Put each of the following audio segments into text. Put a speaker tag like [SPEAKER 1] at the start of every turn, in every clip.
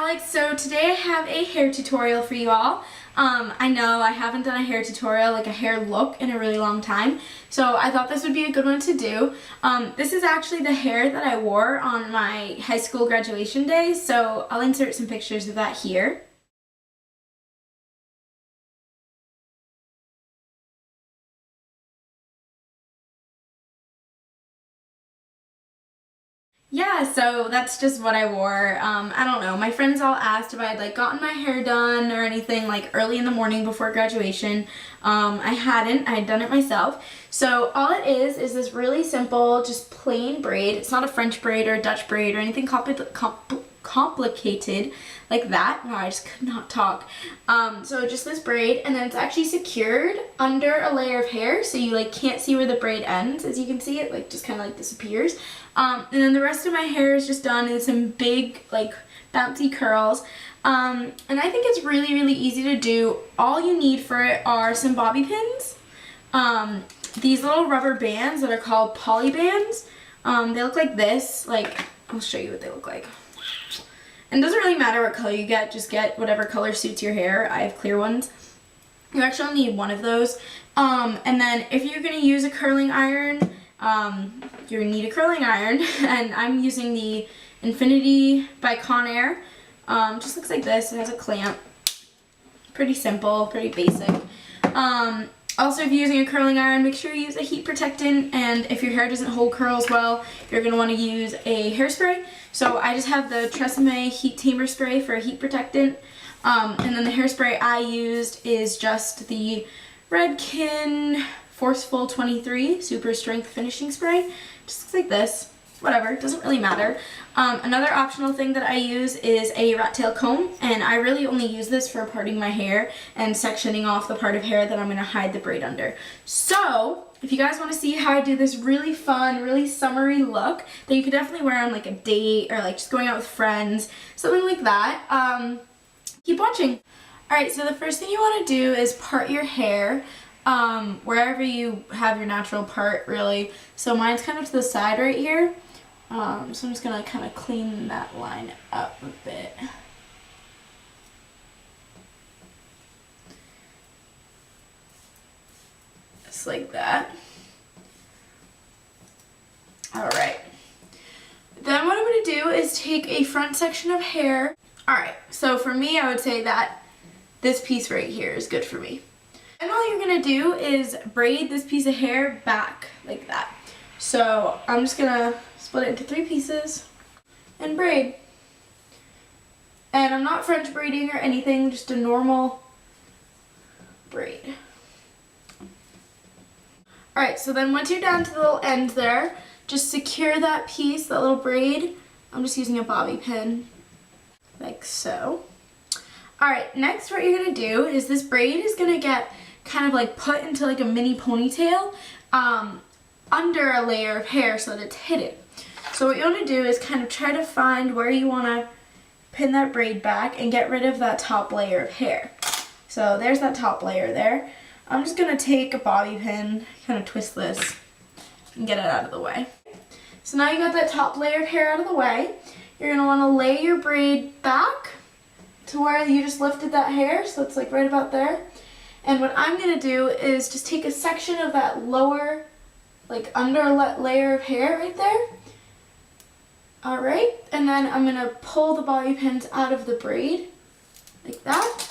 [SPEAKER 1] Alex. So today I have a hair tutorial for you all. I know I haven't done a hair tutorial, like a hair look, in a really long time, so I thought this would be a good one to do. This is actually the hair that I wore on my high school graduation day, so I'll insert some pictures of that here. Yeah, so that's just what I wore. I don't know, my friends all asked if I had gotten my hair done or anything early in the morning before graduation. I hadn't. I had done it myself. So all it is this really simple, just plain braid. It's not a French braid or a Dutch braid or anything complicated like that. Wow, I just could not talk. So just this braid, and then it's actually secured under a layer of hair, so you can't see where the braid ends. As you can see, it just kind of disappears. And then the rest of my hair is just done in some big bouncy curls. And I think it's really, really easy to do. All you need for it are some bobby pins, these little rubber bands that are called poly bands. They look like this. I'll show you what they look like. And it doesn't really matter what color you get, just get whatever color suits your hair. I have clear ones. You actually only need one of those. And then if you're going to use a curling iron, you're going to need a curling iron. And I'm using the Infinity by Conair. Just looks like this. It has a clamp. Pretty simple, pretty basic. Also, if you're using a curling iron, make sure you use a heat protectant, and if your hair doesn't hold curls well, you're going to want to use a hairspray. So I just have the Tresemme Heat Tamer Spray for a heat protectant, and then the hairspray I used is just the Redken Forceful 23 Super Strength Finishing Spray. Just looks like this. Whatever, it doesn't really matter. Another optional thing that I use is a rat tail comb, and I really only use this for parting my hair and sectioning off the part of hair that I'm going to hide the braid under. So, if you guys want to see how I do this really fun, really summery look that you could definitely wear on a date or just going out with friends, something like that, keep watching. Alright, so the first thing you want to do is part your hair. Wherever you have your natural part, really. So mine's kind of to the side right here. So I'm just going to kind of clean that line up a bit. Just like that. Alright. Then what I'm going to do is take a front section of hair. Alright, so for me, I would say that this piece right here is good for me. And all you're going to do is braid this piece of hair back like that. So I'm just going to split it into 3 pieces and braid. And I'm not French braiding or anything, just a normal braid. Alright, so then once you're down to the little end there, just secure that piece, that little braid. I'm just using a bobby pin, like so. Alright, next what you're going to do is this braid is going to get kind of put into a mini ponytail under a layer of hair so that it's hidden. So what you want to do is kind of try to find where you want to pin that braid back and get rid of that top layer of hair. So there's that top layer there. I'm just going to take a bobby pin, kind of twist this, and get it out of the way. So now you got that top layer of hair out of the way. You're going to want to lay your braid back to where you just lifted that hair, so it's right about there. And what I'm going to do is just take a section of that lower, under layer of hair right there. Alright, and then I'm going to pull the bobby pins out of the braid, like that.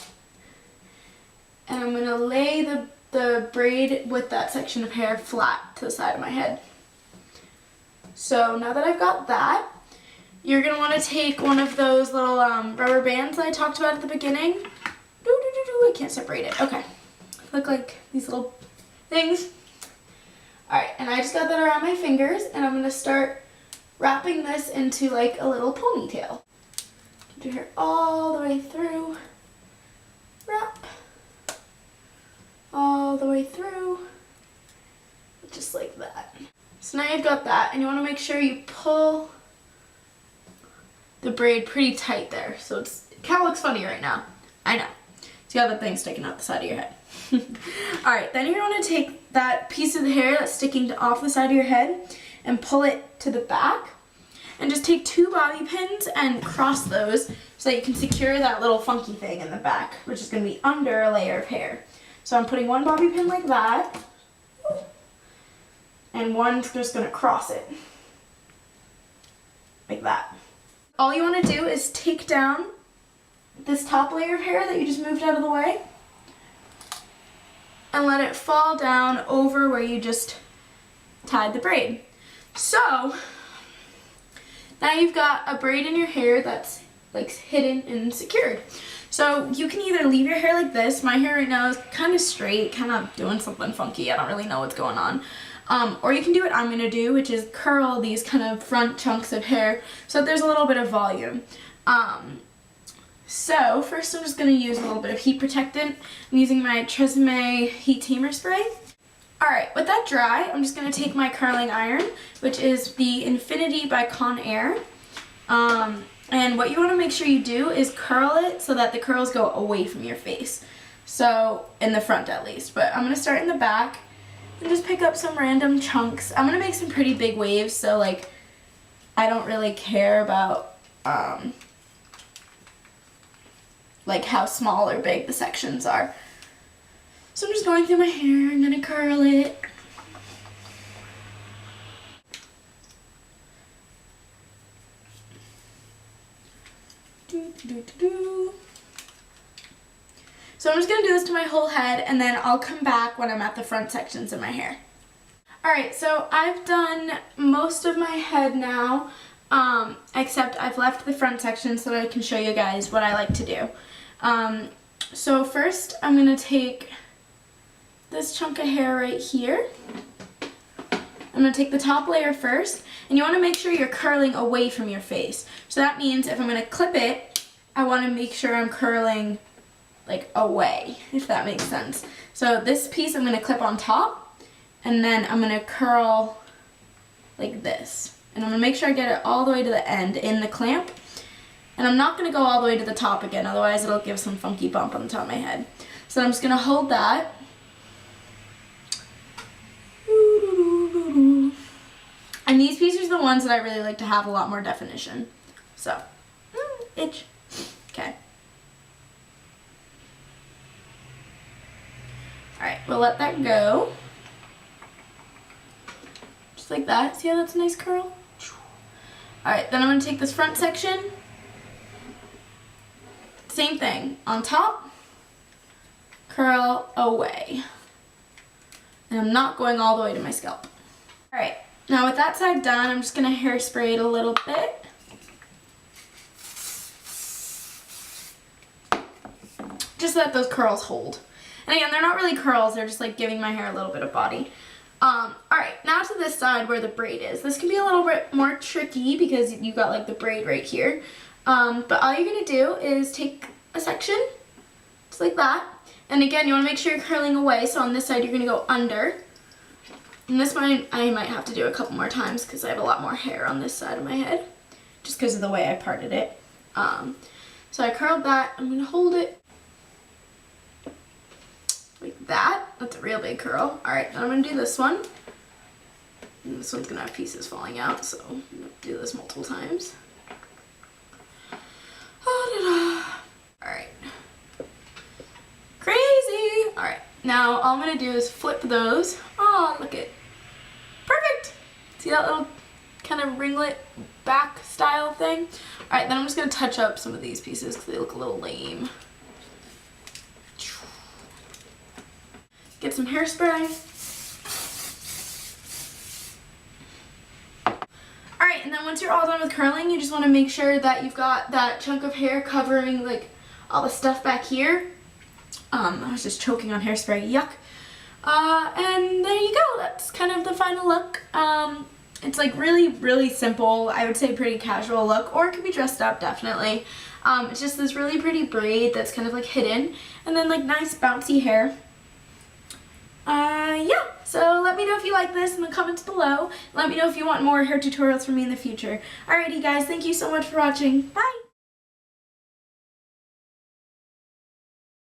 [SPEAKER 1] And I'm going to lay the braid with that section of hair flat to the side of my head. So now that I've got that, you're going to want to take one of those little rubber bands that I talked about at the beginning. I can't separate it. Okay. Look like these little things. Alright, and I just got that around my fingers, and I'm going to start wrapping this into a little ponytail. Get your hair all the way through. Wrap. All the way through. Just like that. So now you've got that, and you want to make sure you pull the braid pretty tight there. So it kind of looks funny right now. I know. So you got that thing sticking out the side of your head. Alright, then you're going to take that piece of the hair that's sticking off the side of your head and pull it to the back. and just take 2 bobby pins and cross those so that you can secure that little funky thing in the back, which is going to be under a layer of hair. So I'm putting 1 bobby pin like that, and one's just going to cross it like that. All you want to do is take down this top layer of hair that you just moved out of the way and let it fall down over where you just tied the braid. So now you've got a braid in your hair that's like hidden and secured. So you can either leave your hair like this. My hair right now is kind of straight, kind of doing something funky. I don't really know what's going on. Or you can do what I'm going to do, which is curl these kind of front chunks of hair so that there's a little bit of volume. So first I'm just going to use a little bit of heat protectant. I'm using my Tresemme heat tamer spray. Alright, with that dry, I'm just going to take my curling iron, which is the Infinity by Conair. And what you want to make sure you do is curl it so that the curls go away from your face. So, in the front at least. But I'm going to start in the back and just pick up some random chunks. I'm going to make some pretty big waves, so like, I don't really care about like how small or big the sections are. So I'm just going through my hair, I'm gonna curl it. So I'm just gonna do this to my whole head, and then I'll come back when I'm at the front sections of my hair. Alright, so I've done most of my head now, except I've left the front section so that I can show you guys what I like to do. So first I'm going to take this chunk of hair right here. I'm going to take the top layer first, and you want to make sure you're curling away from your face. So that means if I'm going to clip it, I want to make sure I'm curling like away, if that makes sense. So this piece I'm going to clip on top, and then I'm going to curl like this. And I'm going to make sure I get it all the way to the end in the clamp. And I'm not going to go all the way to the top again, otherwise it'll give some funky bump on the top of my head. So I'm just going to hold that. And these pieces are the ones that I really like to have a lot more definition. So, itch. Okay. Alright, we'll let that go. Just like that. See how that's a nice curl? Alright, then I'm going to take this front section. Same thing. On top, curl away. And I'm not going all the way to my scalp. Alright, now with that side done, I'm just going to hairspray it a little bit. Just so that those curls hold. And again, they're not really curls, they're just like giving my hair a little bit of body. Alright, now to this side where the braid is. This can be a little bit more tricky because you got like the braid right here. But all you're going to do is take a section, just like that. And again, you want to make sure you're curling away, so on this side you're going to go under. And this one I might have to do a couple more times because I have a lot more hair on this side of my head, just because of the way I parted it. So I curled that, I'm going to hold it like that. That's a real big curl. Alright, then I'm going to do this one. And this one's going to have pieces falling out, so I'm going to do this multiple times. Alright. Crazy! Alright, now all I'm going to do is flip those. Oh, look it. Perfect! See that little kind of ringlet back style thing? Alright, then I'm just going to touch up some of these pieces because they look a little lame. Get some hairspray. Alright, and then once you're all done with curling, you just want to make sure that you've got that chunk of hair covering like all the stuff back here. I was just choking on hairspray, yuck. And there you go, that's kind of the final look. It's like really, really simple, I would say pretty casual look, or it could be dressed up, definitely. It's just this really pretty braid that's kind of like hidden, and then like nice bouncy hair. Yeah, so let me know if you like this in the comments below. Let me know if you want more hair tutorials from me in the future. Alrighty guys, thank you so much for watching. Bye!